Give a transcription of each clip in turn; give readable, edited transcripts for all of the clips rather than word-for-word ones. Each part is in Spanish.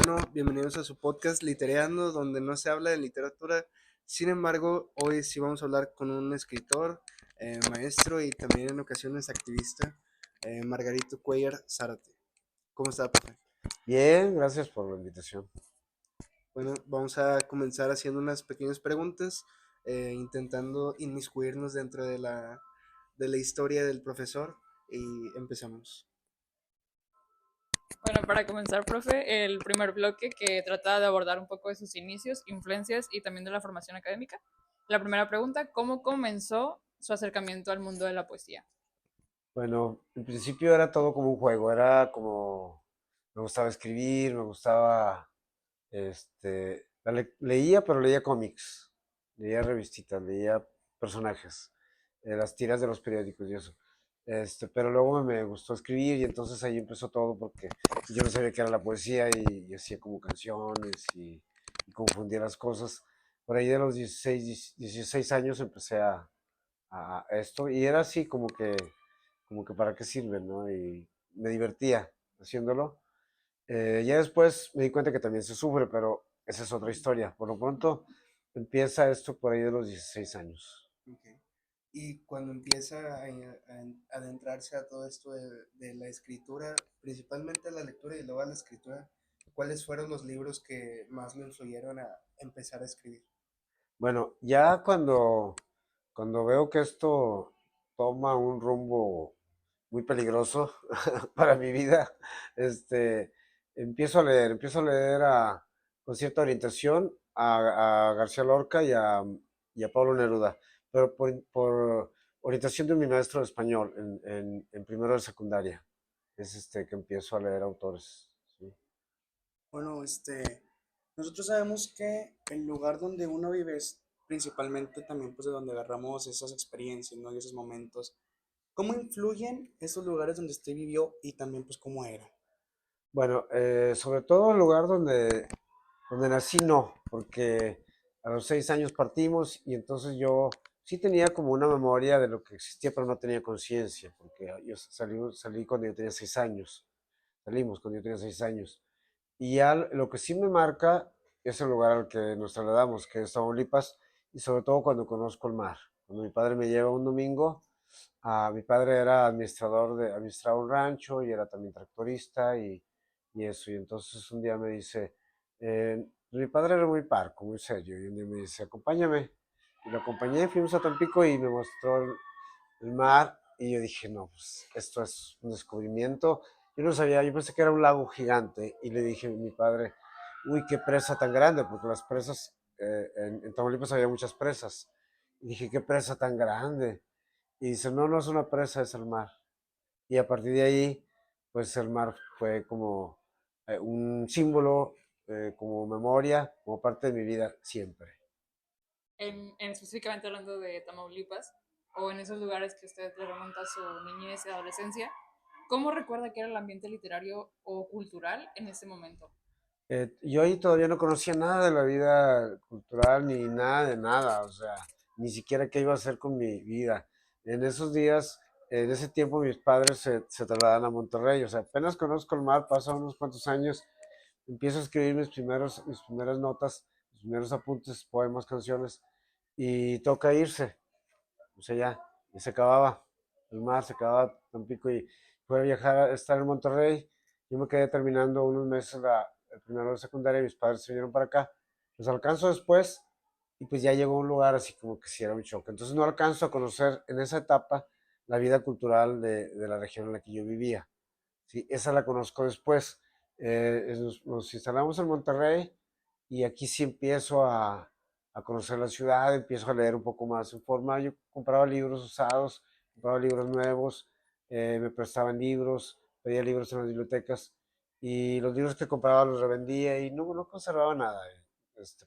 Bueno, bienvenidos a su podcast Litereando, donde no se habla de literatura. Sin embargo, hoy sí vamos a hablar con un escritor, maestro y también en ocasiones activista, Margarito Cuellar Zárate. ¿Cómo está, profe? Bien, gracias por la invitación. Bueno, vamos a comenzar haciendo unas pequeñas preguntas, intentando inmiscuirnos dentro de la historia del profesor y empezamos. Bueno, para comenzar, profe, el primer bloque que trata de abordar un poco de sus inicios, influencias y también de la formación académica. La primera pregunta, ¿cómo comenzó su acercamiento al mundo de la poesía? Bueno, en principio era todo como un juego, era como, me gustaba escribir, me gustaba, leía, pero leía cómics, leía revistitas, leía personajes, las tiras de los periódicos y eso. Pero luego me gustó escribir y entonces ahí empezó todo porque yo no sabía qué era la poesía y hacía como canciones y confundía las cosas. Por ahí de los 16 años empecé a esto y era así como que para qué sirve, ¿no? Y me divertía haciéndolo. Ya después me di cuenta que también se sufre, pero esa es otra historia. Por lo pronto empieza esto por ahí de los 16 años. Ok. Y cuando empieza a adentrarse a todo esto de la escritura, principalmente la lectura y luego a la escritura, ¿cuáles fueron los libros que más lo influyeron a empezar a escribir? Bueno, ya cuando veo que esto toma un rumbo muy peligroso para mi vida, empiezo a leer con cierta orientación a García Lorca y a Pablo Neruda, pero por orientación de mi maestro de español en primero de secundaria. Es que empiezo a leer autores. ¿Sí? Bueno, nosotros sabemos que el lugar donde uno vive es principalmente también pues de donde agarramos esas experiencias, ¿no? Y esos momentos. ¿Cómo influyen esos lugares donde usted vivió y también pues cómo era? Bueno, sobre todo el lugar donde nací no, porque a los 6 años partimos y entonces yo sí tenía como una memoria de lo que existía, pero no tenía conciencia, porque yo salí cuando yo tenía 6 años, salimos cuando yo tenía 6 años. Y ya lo que sí me marca es el lugar al que nos trasladamos, que es Tamaulipas, y sobre todo cuando conozco el mar. Cuando mi padre me lleva un domingo, mi padre era administraba un rancho y era también tractorista y eso. Y entonces un día me dice, mi padre era muy parco, muy serio, y un día me dice, acompáñame. Y lo acompañé, fuimos a Tampico y me mostró el mar y yo dije, no, pues esto es un descubrimiento. Yo no sabía, yo pensé que era un lago gigante y le dije a mi padre, uy, qué presa tan grande, porque las presas, en Tamaulipas había muchas presas. Y dije, qué presa tan grande. Y dice, no, no es una presa, es el mar. Y a partir de ahí, pues el mar fue como un símbolo, como memoria, como parte de mi vida siempre. Específicamente hablando de Tamaulipas, o en esos lugares que usted le remonta a su niñez y adolescencia, ¿cómo recuerda que era el ambiente literario o cultural en ese momento? Yo ahí todavía no conocía nada de la vida cultural ni nada de nada, o sea, ni siquiera qué iba a hacer con mi vida. En esos días, en ese tiempo mis padres se trasladan a Monterrey, o sea, apenas conozco el mar, pasan unos cuantos años, empiezo a escribir mis primeras notas, mis primeros apuntes, poemas, canciones, y toca irse, o sea, ya se acababa el mar, se acababa Tampico y fue a viajar a estar en Monterrey. Yo me quedé terminando unos meses el primero de secundaria y mis padres se vinieron para acá. Los alcanzo después y pues ya llegó a un lugar así como que sí era un shock. Entonces no alcanzo a conocer en esa etapa la vida cultural de la región en la que yo vivía. Sí, esa la conozco después. Nos instalamos en Monterrey y aquí sí empiezo a conocer la ciudad, empiezo a leer un poco más en forma. Yo compraba libros usados, compraba libros nuevos, me prestaban libros, pedía libros en las bibliotecas y los libros que compraba los revendía y no conservaba nada,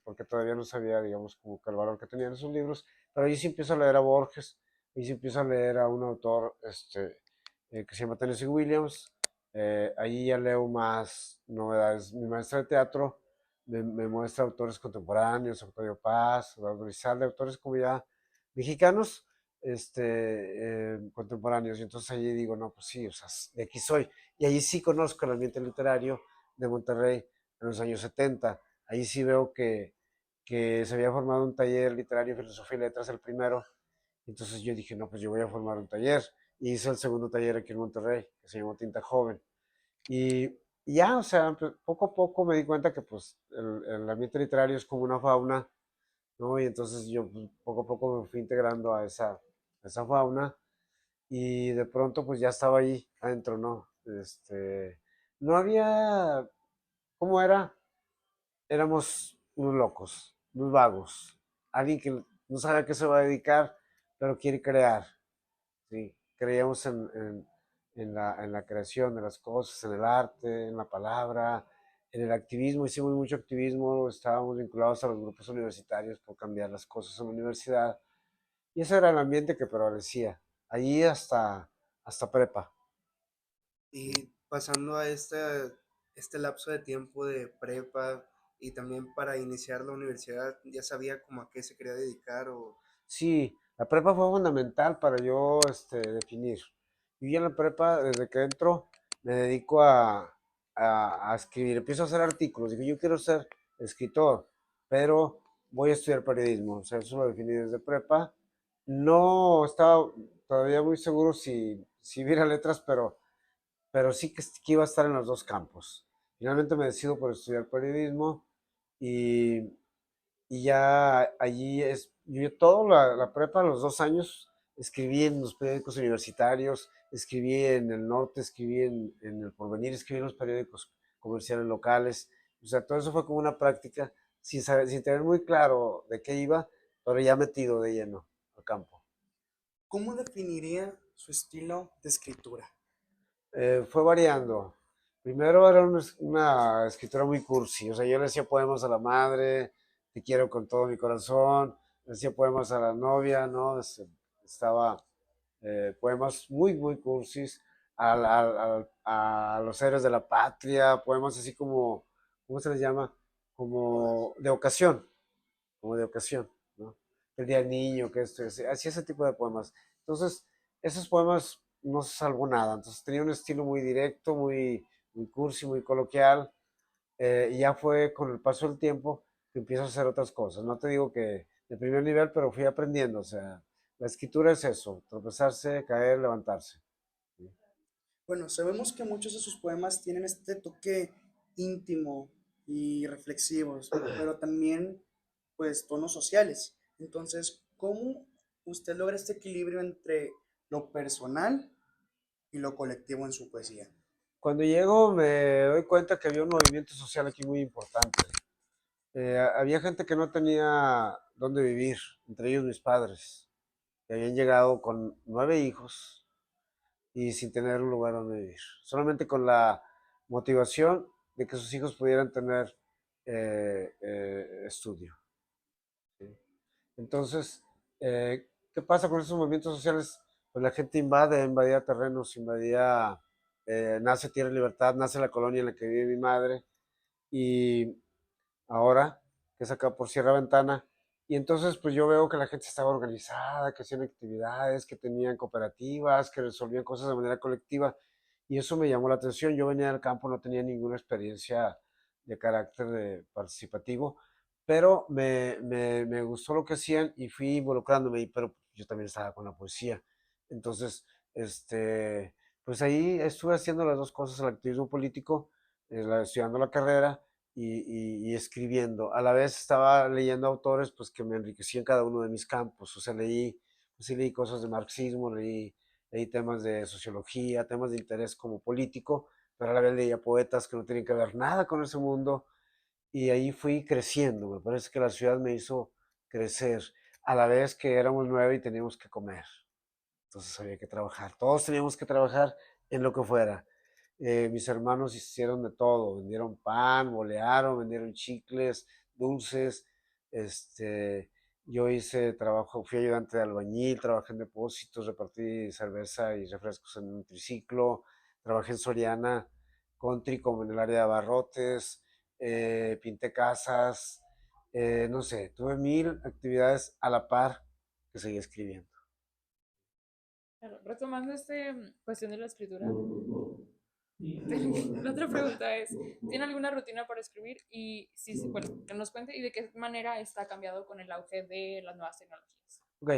porque todavía no sabía, digamos, como que el valor que tenían esos libros. Pero ahí sí empiezo a leer a Borges, ahí sí empiezo a leer a un autor que se llama Tennessee Williams. Ahí ya leo más novedades. Mi maestra de teatro me muestra autores contemporáneos, Octavio Paz, Eduardo Lizalde, autores como ya mexicanos, contemporáneos. Y entonces allí digo, no, pues sí, o sea, de aquí soy. Y allí sí conozco el ambiente literario de Monterrey, en los años 70. Ahí sí veo que se había formado un taller literario, filosofía y letras, el primero. Entonces yo dije, no, pues yo voy a formar un taller. Y hice el segundo taller aquí en Monterrey, que se llamó Tinta Joven. Y, y ya, o sea, pues, poco a poco me di cuenta que pues el ambiente literario es como una fauna, ¿no? Y entonces yo pues, poco a poco me fui integrando a esa fauna y de pronto pues ya estaba ahí adentro, ¿no? No había, ¿cómo era? Éramos unos locos, unos vagos, alguien que no sabe a qué se va a dedicar, pero quiere crear, ¿sí? Creíamos en la creación de las cosas, en el arte, en la palabra, en el activismo, hicimos mucho activismo, estábamos vinculados a los grupos universitarios por cambiar las cosas en la universidad, y ese era el ambiente que prevalecía, allí hasta prepa. Y pasando a este lapso de tiempo de prepa y también para iniciar la universidad, ¿ya sabía como a qué se quería dedicar o Sí, la prepa fue fundamental para yo definir. Yo ya en la prepa, desde que entro, me dedico a escribir. Empiezo a hacer artículos. Digo, yo quiero ser escritor, pero voy a estudiar periodismo. O sea, eso lo definí desde prepa. No estaba todavía muy seguro si hubiera letras, pero sí que iba a estar en los dos campos. Finalmente me decido por estudiar periodismo y y ya allí yo toda la prepa, los 2 años, escribí en los periódicos universitarios, escribí en el norte, escribí en el Porvenir, escribí en los periódicos comerciales locales. O sea, todo eso fue como una práctica, sin tener muy claro de qué iba, pero ya metido de lleno al campo. ¿Cómo definiría su estilo de escritura? Fue variando. Primero era una escritura muy cursi, o sea, yo le hacía poemas a la madre, te quiero con todo mi corazón, le hacía poemas a la novia, ¿no? Estaba poemas muy cursis a los héroes de la patria, poemas así como, ¿cómo se les llama? Como de ocasión, como de ocasión, ¿no? El día del niño, que esto, así ese tipo de poemas. Entonces, esos poemas no se salvó nada, entonces tenía un estilo muy directo, muy cursi, muy coloquial, y ya fue con el paso del tiempo que empiezo a hacer otras cosas. No te digo que de primer nivel, pero fui aprendiendo, o sea, la escritura es eso, tropezarse, caer, levantarse. Bueno, sabemos que muchos de sus poemas tienen este toque íntimo y reflexivos, pero también pues tonos sociales. Entonces, ¿cómo usted logra este equilibrio entre lo personal y lo colectivo en su poesía? Cuando llego me doy cuenta que había un movimiento social aquí muy importante. Había gente que no tenía dónde vivir, entre ellos mis padres, que habían llegado con 9 hijos y sin tener un lugar donde vivir, solamente con la motivación de que sus hijos pudieran tener estudio. ¿Sí? Entonces, ¿qué pasa con esos movimientos sociales? Pues la gente invadía terrenos, nace Tierra y Libertad, nace la colonia en la que vive mi madre y ahora, que es acá por Sierra Ventana. Y entonces, pues yo veo que la gente estaba organizada, que hacían actividades, que tenían cooperativas, que resolvían cosas de manera colectiva. Y eso me llamó la atención. Yo venía del campo, no tenía ninguna experiencia de carácter participativo, pero me gustó lo que hacían y fui involucrándome, pero yo también estaba con la poesía. Entonces, pues ahí estuve haciendo las dos cosas, el activismo político, estudiando la carrera y escribiendo. A la vez estaba leyendo autores pues, que me enriquecían cada uno de mis campos. O sea, pues, sí leí cosas de marxismo, leí temas de sociología, temas de interés como político, pero a la vez leía poetas que no tenían que ver nada con ese mundo. Y ahí fui creciendo. Me parece que la ciudad me hizo crecer. A la vez que éramos 9 y teníamos que comer. Entonces había que trabajar. Todos teníamos que trabajar en lo que fuera. Mis hermanos hicieron de todo, vendieron pan, bolearon, vendieron chicles, dulces, este, yo hice trabajo, fui ayudante de albañil, trabajé en depósitos, repartí cerveza y refrescos en un triciclo, trabajé en Soriana, country como en el área de abarrotes, pinté casas, no sé, tuve 1000 actividades a la par que seguía escribiendo. Claro, retomando cuestión de la escritura, La otra pregunta es, ¿tiene alguna rutina para escribir? Y sí, sí, bueno, que nos cuente y de qué manera está cambiado con el auge de las nuevas tecnologías. Ok,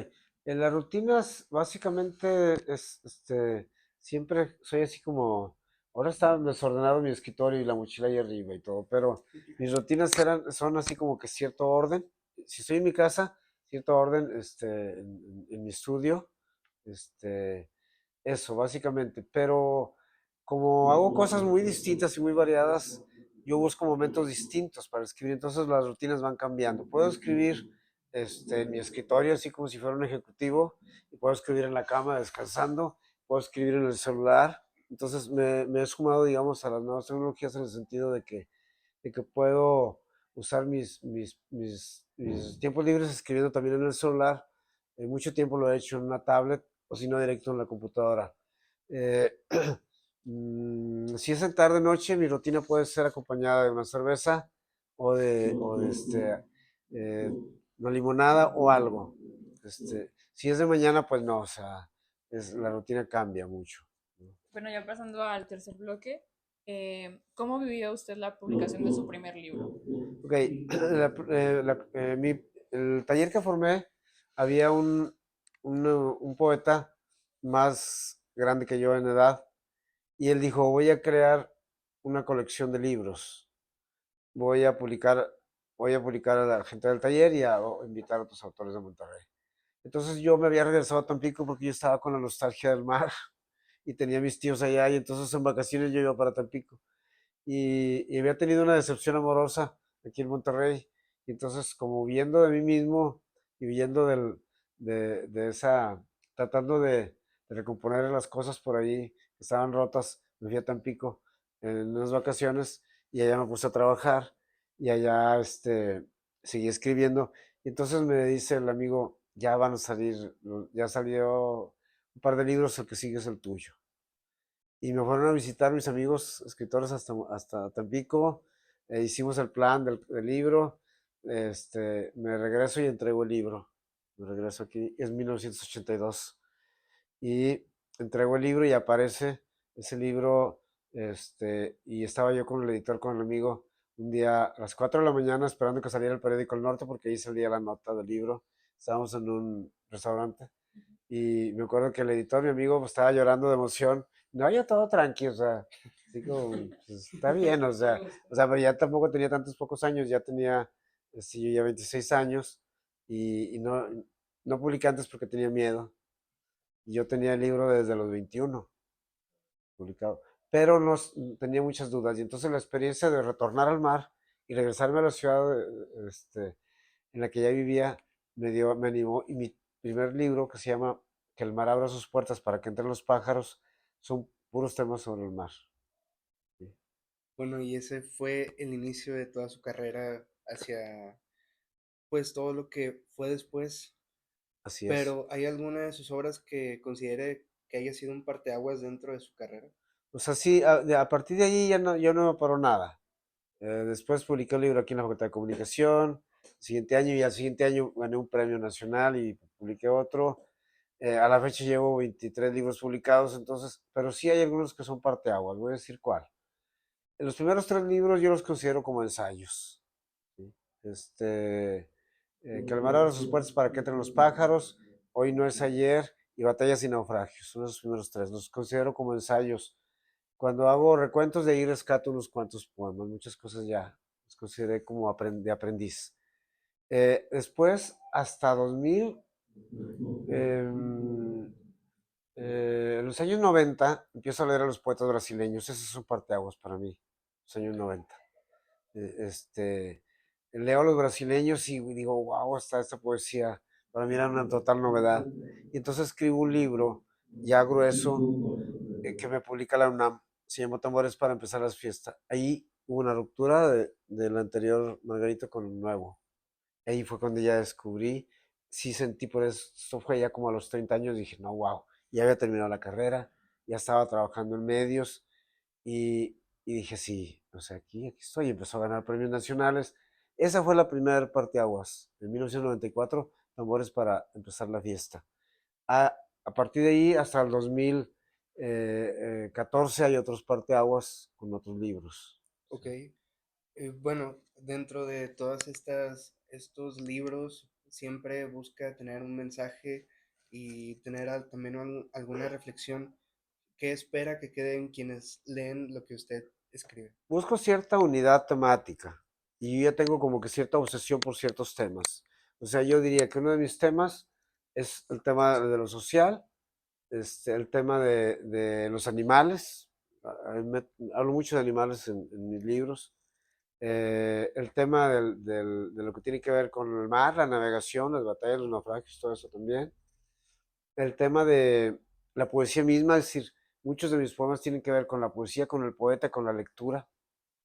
en las rutinas básicamente siempre soy así como, ahora está desordenado mi escritorio y la mochila ahí arriba y todo, pero mis rutinas son así como que cierto orden. Si estoy en mi casa, cierto orden en mi estudio, este, eso básicamente, pero como hago cosas muy distintas y muy variadas, yo busco momentos distintos para escribir, entonces las rutinas van cambiando. Puedo escribir en mi escritorio, así como si fuera un ejecutivo, y puedo escribir en la cama descansando, puedo escribir en el celular. Entonces me he sumado, digamos, a las nuevas tecnologías en el sentido de que puedo usar mis tiempos libres escribiendo también en el celular. Mucho tiempo lo he hecho en una tablet o si no directo en la computadora. Eh, si es en tarde noche, mi rutina puede ser acompañada de una cerveza o de eh, una limonada o algo. Si es de mañana, pues no, o sea, la rutina cambia mucho. Bueno, ya pasando al tercer bloque, ¿cómo vivió usted la publicación de su primer libro? Ok, el taller que formé, había un poeta más grande que yo en edad y él dijo, voy a crear una colección de libros, voy a publicar, voy a publicar a la gente del taller y a invitar a otros autores de Monterrey. Entonces yo me había regresado a Tampico porque yo estaba con la nostalgia del mar y tenía mis tíos allá y entonces en vacaciones yo iba para Tampico y había tenido una decepción amorosa aquí en Monterrey. Y entonces, como viendo de mí mismo y viendo de esa, tratando de recomponer las cosas por ahí que estaban rotas, me fui a Tampico en unas vacaciones y allá me puse a trabajar y allá seguí escribiendo. Y entonces me dice el amigo, ya van a salir, ya salió un par de libros, el que sigue es el tuyo. Y me fueron a visitar mis amigos escritores hasta Tampico. Hicimos el plan del libro. Me regreso y entrego el libro. Me regreso aquí, es 1982. Y entrego el libro y aparece ese libro. Y estaba yo con el editor, con el amigo, un día a las 4 de la mañana esperando que saliera el periódico El Norte porque ahí salía la nota del libro. Estábamos en un restaurante y me acuerdo que el editor, mi amigo, pues, estaba llorando de emoción. No, yo todo tranquilo, o sea, así como, pues, está bien, o sea, pero ya tampoco tenía tantos pocos años, ya tenía, yo ya 26 años y no publiqué antes porque tenía miedo. Y yo tenía el libro desde los 21 publicado, pero no, tenía muchas dudas. Y entonces la experiencia de retornar al mar y regresarme a la ciudad en la que ya vivía me animó. Y mi primer libro, que se llama Que el mar abra sus puertas para que entren los pájaros, son puros temas sobre el mar. ¿Sí? Bueno, y ese fue el inicio de toda su carrera hacia, pues, todo lo que fue después. Así es. Pero ¿hay alguna de sus obras que considere que haya sido un parteaguas dentro de su carrera? O sea, sí, a partir de allí ya no me paró nada. Después publiqué un libro aquí en la Facultad de Comunicación. El siguiente año y al siguiente año gané un premio nacional y publiqué otro. A la fecha llevo 23 libros publicados, entonces, pero sí hay algunos que son parteaguas. Voy a decir cuál. Los primeros 3 libros yo los considero como ensayos. ¿Sí? Que el mar abra sus puertas para que entren los pájaros, Hoy no es ayer y Batallas y naufragios. Son los primeros 3. Los considero como ensayos. Cuando hago recuentos de ahí rescato unos cuantos poemas, muchas cosas ya los consideré como de aprendiz. Después, hasta 2000, em, en los años 90, empiezo a leer a los poetas brasileños. Esos son parteaguas para mí, los años 90. Eh, este, Leo a los brasileños y digo, wow, está esta poesía. Para mí era una total novedad. Y entonces escribo un libro ya grueso que me publica la UNAM. Se llamó Tambores para empezar las fiestas. Ahí hubo una ruptura del anterior Margarito con el nuevo. Ahí fue cuando ya descubrí, sí sentí por eso, esto fue ya como a los 30 años, dije, no, wow, ya había terminado la carrera, ya estaba trabajando en medios y dije, sí, o sea, aquí estoy, empezó a ganar premios nacionales. Esa fue la primera parteaguas, en 1994, Tambores para empezar la fiesta. A, a partir de ahí hasta el 2000 14 hay otros parteaguas con otros libros. Ok. Bueno, dentro de todas estos libros, siempre busca tener un mensaje y tener también alguna reflexión que espera que queden quienes leen lo que usted escribe. Busco cierta unidad temática y yo ya tengo como que cierta obsesión por ciertos temas. O sea, yo diría que uno de mis temas es el tema de lo social, el tema de los animales. Hablo mucho de animales en mis libros. El tema de lo que tiene que ver con el mar, la navegación, las batallas, los naufragios, todo eso también. El tema de la poesía misma, es decir, muchos de mis poemas tienen que ver con la poesía, con el poeta, con la lectura,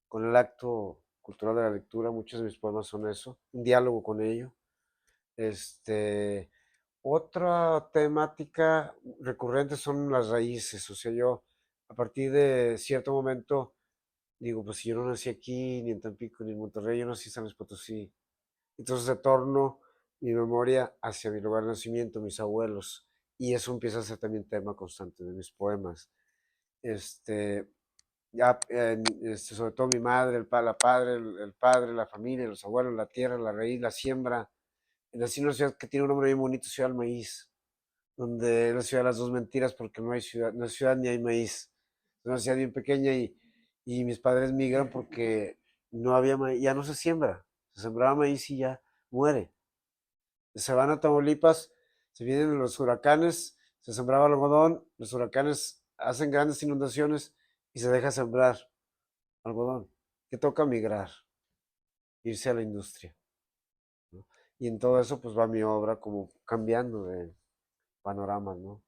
con el acto cultural de la lectura. Muchos de mis poemas son eso, un diálogo con ello. Este, Otra temática recurrente son las raíces. O sea, yo a partir de cierto momento digo, pues si yo no nací aquí, ni en Tampico, ni en Monterrey, yo nací en San Luis Potosí. Entonces retorno mi memoria hacia mi lugar de nacimiento, mis abuelos, y eso empieza a ser también tema constante de mis poemas. Este, Sobre todo mi madre, la padre, el padre, la familia, los abuelos, la tierra, la raíz, la siembra. Nací en una ciudad que tiene un nombre bien bonito, Ciudad del Maíz, donde es la ciudad de las dos mentiras, porque no hay ciudad, no hay ciudad ni hay maíz. Es una ciudad bien pequeña y mis padres migran porque no había maíz, ya no se siembra, se sembraba maíz y ya muere. Se van a Tamaulipas, se vienen los huracanes, se sembraba algodón, los huracanes hacen grandes inundaciones y se deja sembrar algodón, que toca migrar, irse a la industria, ¿no? Y en todo eso pues va mi obra como cambiando de panoramas, ¿no?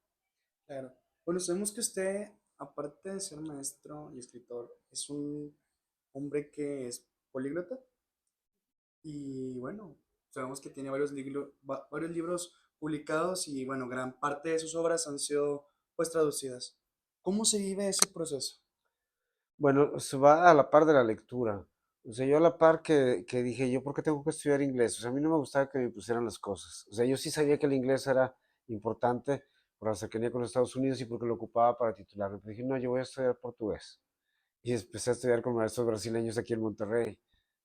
Claro. Bueno, sabemos que usted, aparte de ser maestro y escritor, es un hombre que es políglota y bueno, sabemos que tiene varios libros publicados y bueno, gran parte de sus obras han sido pues traducidas. ¿Cómo se vive ese proceso? Bueno, se va a la par de la lectura. O sea, yo a la par que dije, yo, ¿por qué tengo que estudiar inglés? O sea, a mí no me gustaba que me pusieran las cosas. O sea, yo sí sabía que el inglés era importante por la cercanía con los Estados Unidos y porque lo ocupaba para titularme. Pero dije, no, yo voy a estudiar portugués. Y empecé a estudiar con maestros brasileños aquí en Monterrey.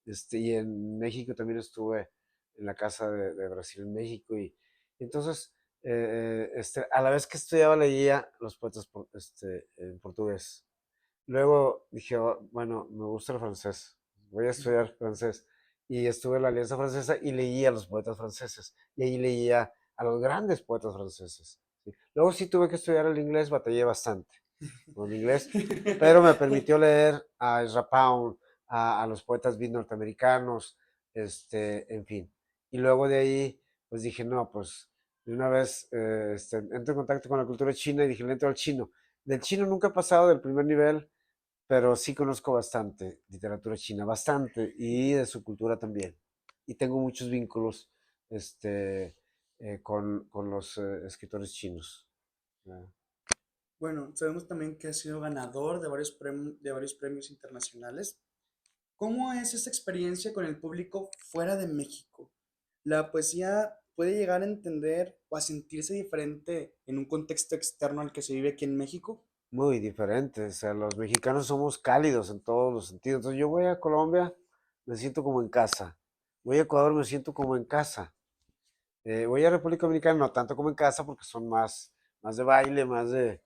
Y en México también estuve en la casa de Brasil en México. Y entonces, a la vez que estudiaba, leía los poetas en portugués. Luego dije, "Oh, bueno, me gusta el francés, voy a estudiar francés". Y estuve en la Alianza Francesa y leía a los poetas franceses. Y ahí leía a los grandes poetas franceses, ¿sí? Luego sí tuve que estudiar el inglés, batallé bastante con el inglés, pero me permitió leer a Ezra Pound, a los poetas beat norteamericanos, en fin. Y luego de ahí, pues dije, no, pues de una vez entro en contacto con la cultura china y dije, le entro al chino. Del chino nunca he pasado del primer nivel, pero sí conozco bastante literatura china, bastante, y de su cultura también. Y tengo muchos vínculos con los escritores chinos. ¿No? Bueno, sabemos también que ha sido ganador de varios premios internacionales. ¿Cómo es esa experiencia con el público fuera de México? ¿La poesía puede llegar a entender o a sentirse diferente en un contexto externo al que se vive aquí en México? Muy diferente, o sea, los mexicanos somos cálidos en todos los sentidos. Entonces yo voy a Colombia, me siento como en casa. Voy a Ecuador, me siento como en casa. Voy a República Dominicana, no tanto como en casa, porque son más de baile, más de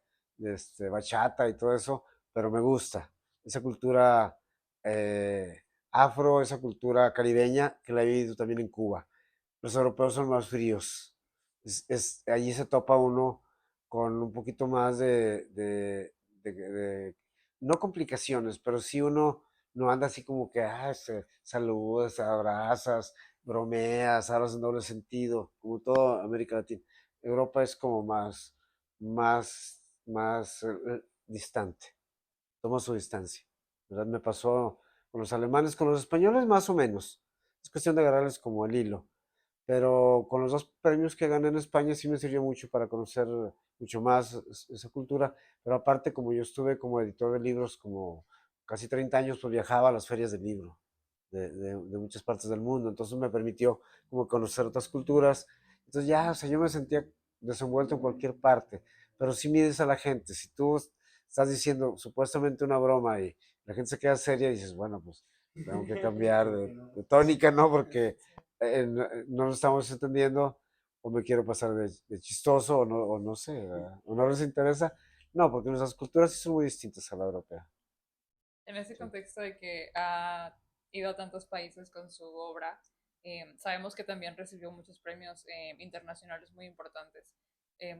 bachata y todo eso, pero me gusta esa cultura afro, esa cultura caribeña que la he vivido también en Cuba. Los europeos son más fríos. Allí se topa uno con un poquito más no complicaciones, pero sí uno no anda así como que se saludas, abrazas, bromeas, hablas en doble sentido, como toda América Latina. Europa es como más distante, toma su distancia, ¿verdad? Me pasó con los alemanes, con los españoles más o menos. Es cuestión de agarrarles como el hilo. Pero con los dos premios que gané en España sí me sirvió mucho para conocer mucho más esa cultura. Pero aparte, como yo estuve como editor de libros como casi 30 años, pues viajaba a las ferias del libro de muchas partes del mundo. Entonces me permitió como conocer otras culturas. Entonces ya, o sea, yo me sentía desenvuelto en cualquier parte. pero sí mides a la gente. Si tú estás diciendo supuestamente una broma y la gente se queda seria y dices, bueno, pues tengo que cambiar de tónica, ¿no? Porque no lo estamos entendiendo o me quiero pasar de chistoso o no sé, ¿verdad? O no les interesa. No, porque nuestras culturas sí son muy distintas a la europea. En ese Sí. contexto de que ha ido a tantos países con su obra, sabemos que también recibió muchos premios internacionales muy importantes.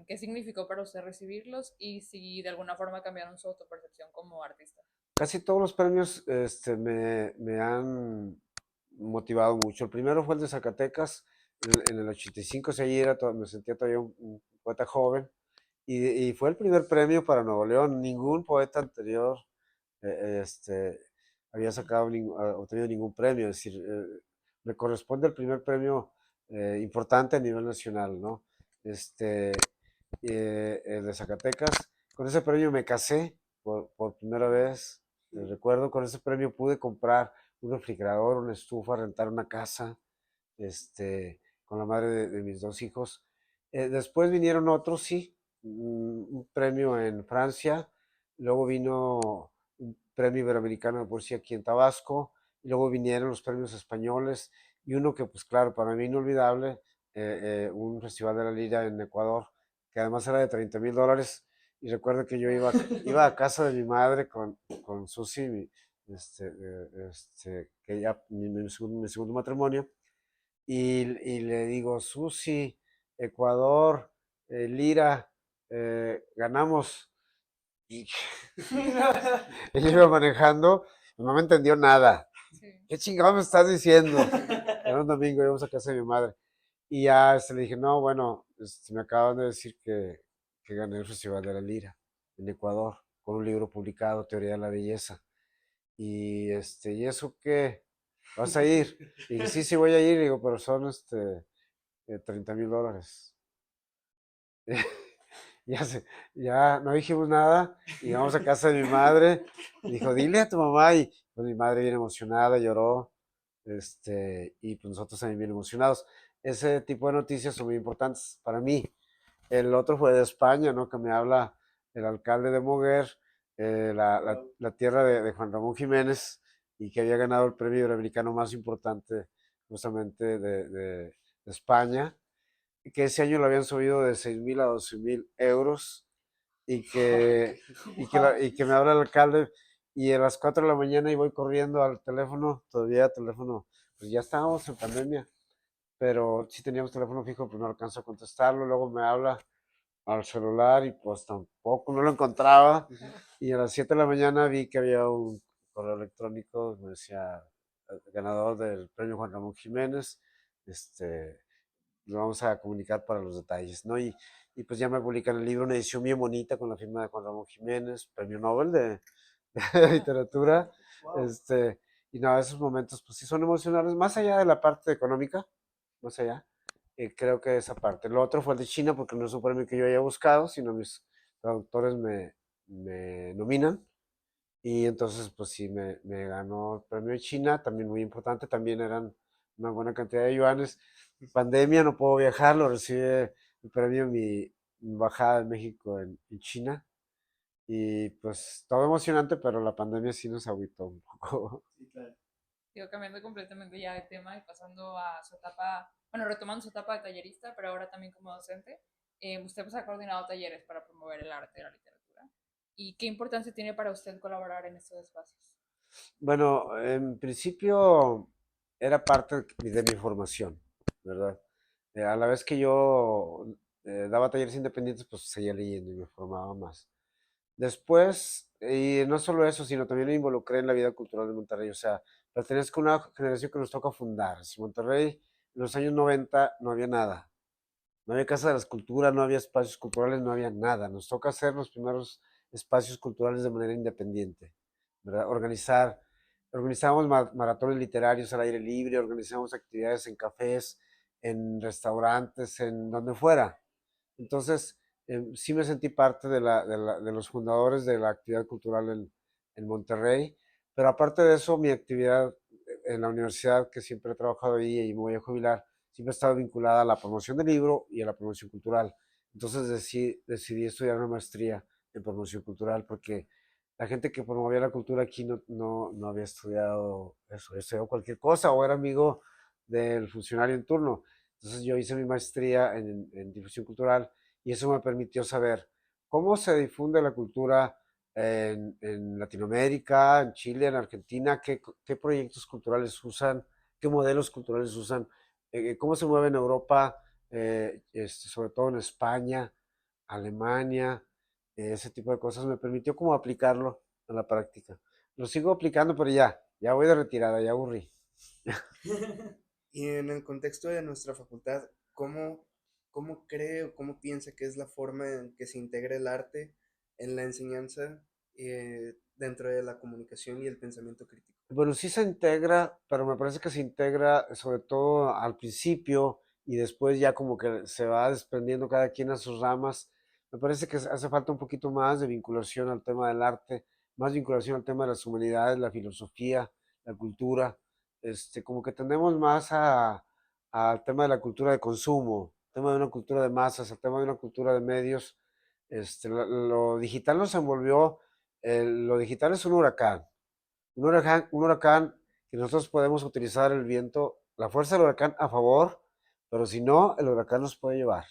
¿Qué significó para usted recibirlos y si de alguna forma cambiaron su autopercepción como artista? Casi todos los premios me han motivado mucho. El primero fue el de Zacatecas en el 85, si allí me sentía todavía un poeta joven, y fue el primer premio para Nuevo León. Ningún poeta anterior había obtenido ningún premio, es decir, me corresponde el primer premio importante a nivel nacional, ¿no? Este, el de Zacatecas. Con ese premio me casé por primera vez. Recuerdo, con ese premio pude comprar un refrigerador, una estufa, rentar una casa, con la madre de mis dos hijos. Después vinieron otros, sí, un premio en Francia, luego vino un premio iberoamericano de poesía aquí en Tabasco, y luego vinieron los premios españoles, y uno que, pues claro, para mí inolvidable, un festival de la lira en Ecuador, que además era de $30,000, y recuerdo que yo iba a casa de mi madre con Susi, que ya mi segundo matrimonio, y le digo, Susi, Ecuador, Lira, ganamos. Y ella iba manejando, y no me entendió nada. Sí. ¿Qué chingado me estás diciendo? Era un domingo, íbamos a casa de mi madre. Y ya le dije, no, bueno, me acaban de decir que gané el Festival de la Lira en Ecuador, con un libro publicado, Teoría de la Belleza. ¿Y eso qué? ¿Vas a ir? Y dije, sí, sí voy a ir, digo, pero son $30,000. Ya, ya no dijimos nada, y llegamos a casa de mi madre, y dijo, dile a tu mamá, y pues mi madre bien emocionada, lloró, y pues nosotros también bien emocionados. Ese tipo de noticias son muy importantes para mí. El otro fue de España, ¿no? Que me habla el alcalde de Moguer, la tierra de Juan Ramón Jiménez, y que había ganado el premio iberoamericano más importante justamente de España, y que ese año lo habían subido de 6,000 a 12,000 euros, y que me habla el alcalde, y a las 4 de la mañana y voy corriendo al teléfono, todavía teléfono, pues ya estábamos en pandemia, pero sí teníamos teléfono fijo, pues no alcanzo a contestarlo, luego me habla al celular y pues tampoco, no lo encontraba, y a las 7 de la mañana vi que había un correo electrónico, me decía, ganador del premio Juan Ramón Jiménez, lo vamos a comunicar para los detalles, ¿no? Y pues ya me publican el libro, una edición bien bonita con la firma de Juan Ramón Jiménez, premio Nobel de literatura, y nada, esos momentos pues sí son emocionales, más allá de la parte económica, más allá, creo que esa parte. Lo otro fue el de China, porque no es un premio que yo haya buscado, sino mis traductores me nominan, y entonces pues sí, me ganó el premio de China, también muy importante, también eran una buena cantidad de yuanes. Pandemia, no puedo viajar, lo recibe el premio mi embajada de México en China, y pues todo emocionante, pero la pandemia sí nos agüitó un poco. Sí, claro. Digo, cambiando completamente ya de tema y pasando a su etapa, bueno, retomando su etapa de tallerista, pero ahora también como docente, usted pues ha coordinado talleres para promover el arte y la literatura. ¿Y qué importancia tiene para usted colaborar en estos espacios? Bueno, en principio era parte de mi formación, ¿verdad? A la vez que yo daba talleres independientes, pues seguía leyendo y me formaba más. Después, y no solo eso, sino también me involucré en la vida cultural de Monterrey. O sea, pertenezco a una generación que nos toca fundar. Si Monterrey en los años 90 no había nada. No había Casa de las Culturas, no había espacios culturales, no había nada. Nos toca hacer los primeros espacios culturales de manera independiente, ¿verdad? Organizamos maratones literarios al aire libre, organizamos actividades en cafés, en restaurantes, en donde fuera. Entonces, sí me sentí parte de los fundadores de la actividad cultural en Monterrey, pero aparte de eso, mi actividad en la universidad, que siempre he trabajado ahí y me voy a jubilar, siempre ha estado vinculada a la promoción del libro y a la promoción cultural. Entonces decidí estudiar una maestría en promoción cultural porque la gente que promovía la cultura aquí no había estudiado eso, estudiado cualquier cosa o era amigo del funcionario en turno. Entonces yo hice mi maestría en difusión cultural y eso me permitió saber cómo se difunde la cultura en Latinoamérica, en Chile, en Argentina, qué proyectos culturales usan, qué modelos culturales usan, cómo se mueve en Europa, sobre todo en España, Alemania, ese tipo de cosas, me permitió como aplicarlo a la práctica. Lo sigo aplicando, pero ya voy de retirada, ya aburrí. Y en el contexto de nuestra facultad, ¿cómo cree o cómo piensa que es la forma en que se integra el arte en la enseñanza dentro de la comunicación y el pensamiento crítico? Bueno, sí se integra, pero me parece que se integra sobre todo al principio y después ya como que se va desprendiendo cada quien a sus ramas. Me parece que hace falta un poquito más de vinculación al tema del arte, más vinculación al tema de las humanidades, la filosofía, la cultura. Como que tendemos más al tema de la cultura de consumo, tema de una cultura de masas, al tema de una cultura de medios. Lo digital nos envolvió, lo digital es un huracán. Un huracán que nosotros podemos utilizar el viento, la fuerza del huracán a favor, pero si no, el huracán nos puede llevar.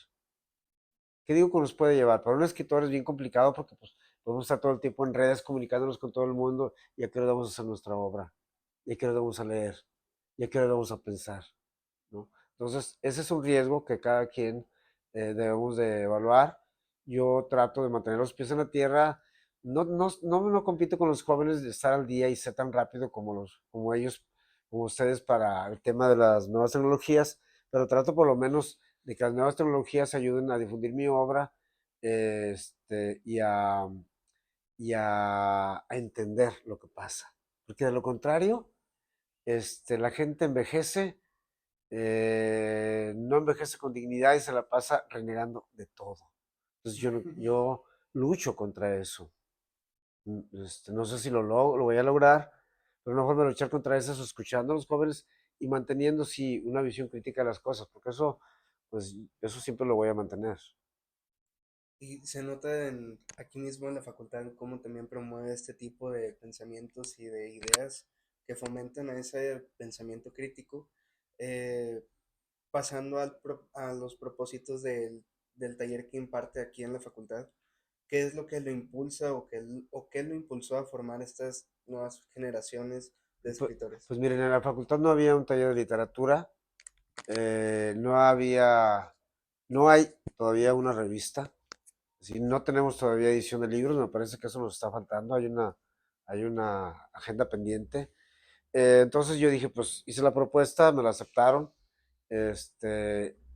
¿Qué digo que nos puede llevar? Para un escritor es bien complicado porque pues, podemos estar todo el tiempo en redes comunicándonos con todo el mundo y a qué hora vamos a hacer nuestra obra, y a qué hora vamos a leer, y a qué hora vamos a pensar, ¿no? Entonces, ese es un riesgo que cada quien debemos de evaluar. Yo trato de mantener los pies en la tierra. No compito con los jóvenes de estar al día y ser tan rápido como ellos, como ustedes para el tema de las nuevas tecnologías, pero trato por lo menos de que las nuevas tecnologías ayuden a difundir mi obra y a entender lo que pasa. Porque de lo contrario, la gente envejece, no envejece con dignidad y se la pasa renegando de todo. Entonces yo lucho contra eso. No sé si lo voy a lograr, pero una forma de luchar contra eso es escuchando a los jóvenes y manteniendo, sí, una visión crítica de las cosas, porque pues, eso siempre lo voy a mantener. Y se nota aquí mismo en la facultad cómo también promueve este tipo de pensamientos y de ideas que fomentan ese pensamiento crítico, eh, pasando a los propósitos del taller que imparte aquí en la facultad. ¿Qué es lo que lo impulsa o qué lo impulsó a formar estas nuevas generaciones de Pues, escritores? pues miren, en la facultad no había un taller de literatura, no había, no hay todavía una revista. Si no tenemos todavía edición de libros, me parece que eso nos está faltando. Hay una agenda pendiente. Entonces yo dije, pues hice la propuesta, me la aceptaron.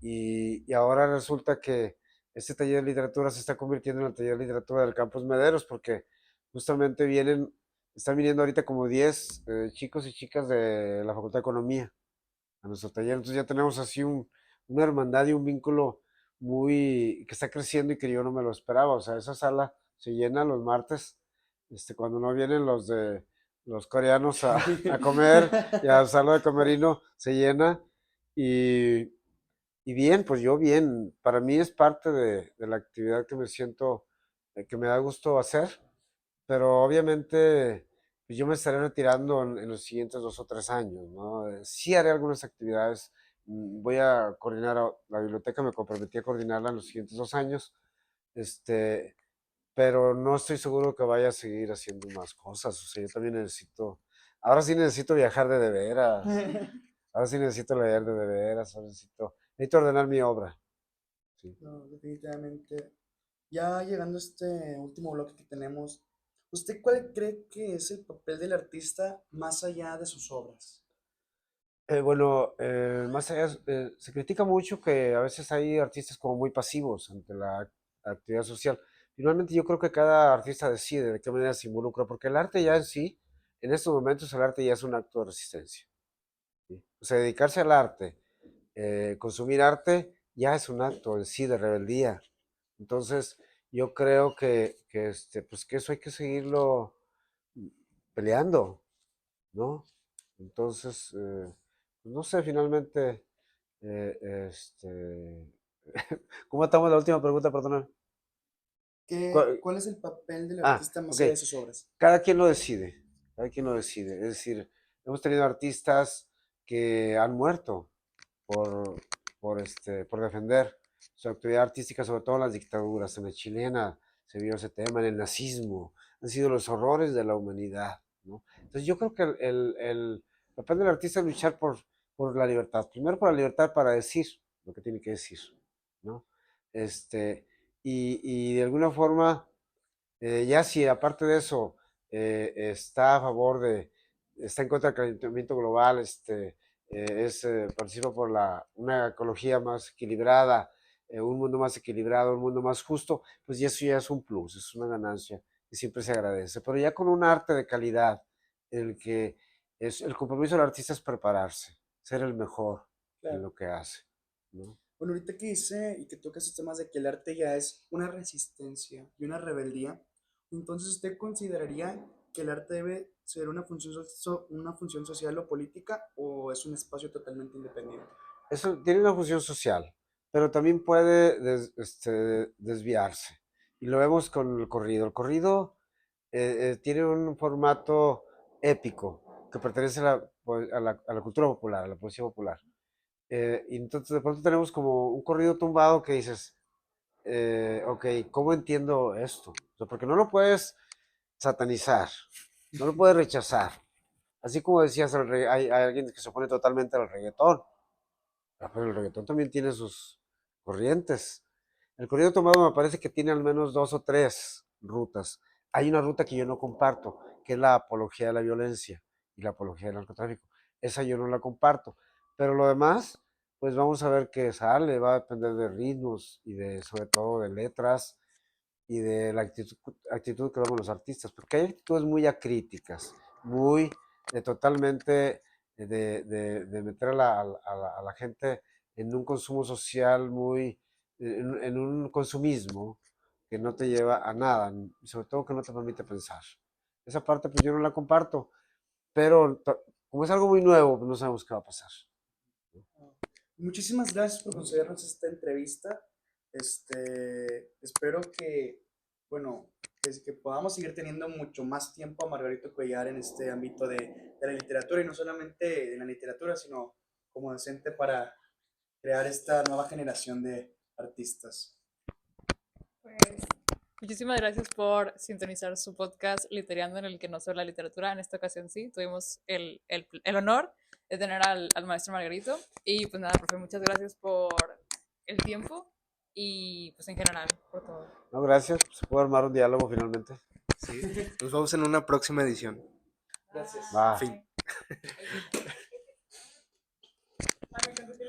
Y ahora resulta que este taller de literatura se está convirtiendo en el taller de literatura del Campus Mederos, porque justamente están viniendo ahorita como 10 chicos y chicas de la Facultad de Economía a nuestro taller. Entonces ya tenemos así una hermandad y un vínculo que está creciendo y que yo no me lo esperaba. O sea, esa sala se llena los martes, cuando no vienen los coreanos a comer y a sala de comerino se llena. Y, y bien, pues yo bien, para mí es parte de la actividad que me siento, que me da gusto hacer, pero obviamente pues yo me estaré retirando en los siguientes 2 o 3 años, ¿no? Sí haré algunas actividades, voy a coordinar la biblioteca, me comprometí a coordinarla en los siguientes 2 años, este, pero no estoy seguro que vaya a seguir haciendo más cosas, o sea, yo también ahora sí necesito viajar de veras, ahora sí necesito leer de veras, ahora necesito ordenar mi obra, sí. No, definitivamente. Ya llegando a este último bloque que tenemos, ¿usted cuál cree que es el papel del artista más allá de sus obras? Bueno, más allá, se critica mucho que a veces hay artistas como muy pasivos ante la actividad social. Finalmente yo creo que cada artista decide de qué manera se involucra, porque el arte ya en sí, en estos momentos el arte ya es un acto de resistencia, ¿sí? O sea, dedicarse al arte, consumir arte, ya es un acto en sí de rebeldía. Entonces, yo creo pues que eso hay que seguirlo peleando, ¿no? Entonces, pues no sé, finalmente, ¿Cómo estamos la última pregunta, perdona? ¿Cuál es el papel del Ah, artista más ok. allá de sus obras? Cada quien lo decide, cada quien lo decide. Es decir, hemos tenido artistas que han muerto por, por defender su actividad artística, sobre todo en las dictaduras. En la chilena se vio ese tema, en el nazismo. Han sido los horrores de la humanidad, ¿no? Entonces yo creo que el papel del artista es luchar por la libertad. Primero por la libertad para decir lo que tiene que decir, ¿no? Este, y de alguna forma ya si aparte de eso está a favor está en contra del calentamiento global, participa por una ecología más equilibrada, un mundo más equilibrado, un mundo más justo, pues ya eso ya es un plus, es una ganancia que siempre se agradece. Pero ya con un arte de calidad, en el que el compromiso del artista es prepararse, ser el mejor en Claro. lo que hace, ¿no? Bueno, ahorita que dice y que tocas estos temas de que el arte ya es una resistencia y una rebeldía, entonces usted consideraría que el arte debe ser una función, una función social o política o es un espacio totalmente independiente. Eso tiene una función social, pero también puede desviarse. Y lo vemos con el corrido. El corrido tiene un formato épico que pertenece a la cultura popular, a la poesía popular. Y entonces de pronto tenemos como un corrido tumbado que dices, ok, ¿cómo entiendo esto? O sea, porque no lo puedes satanizar, no lo puedes rechazar. Así como decías, hay alguien que se opone totalmente al reggaetón. Pero el reggaetón también tiene sus corrientes. El corrido tomado me parece que tiene al menos dos o tres rutas. Hay una ruta que yo no comparto, que es la apología de la violencia y la apología del narcotráfico. Esa yo no la comparto. Pero lo demás, pues vamos a ver qué sale, va a depender de ritmos y sobre todo de letras y de la actitud que damos los artistas, porque hay actitudes muy acríticas, muy totalmente de meter a la gente en un consumo social muy, en un consumismo que no te lleva a nada, y sobre todo que no te permite pensar. Esa parte pues yo no la comparto, pero como es algo muy nuevo, pues no sabemos qué va a pasar. Muchísimas gracias por concedernos esta entrevista. Espero que, bueno, que podamos seguir teniendo mucho más tiempo a Margarito Cuellar en este ámbito de la literatura y no solamente en la literatura, sino como docente para crear esta nueva generación de artistas. Pues, muchísimas gracias por sintonizar su podcast Litereando, en el que no se habla literatura. En esta ocasión sí, tuvimos el honor de tener al maestro Margarito. Y pues nada, profe, muchas gracias por el tiempo y pues en general por todo. No, gracias, se puede armar un diálogo finalmente. Sí. Nos vemos en una próxima edición. Gracias. Va. Fin. Bye.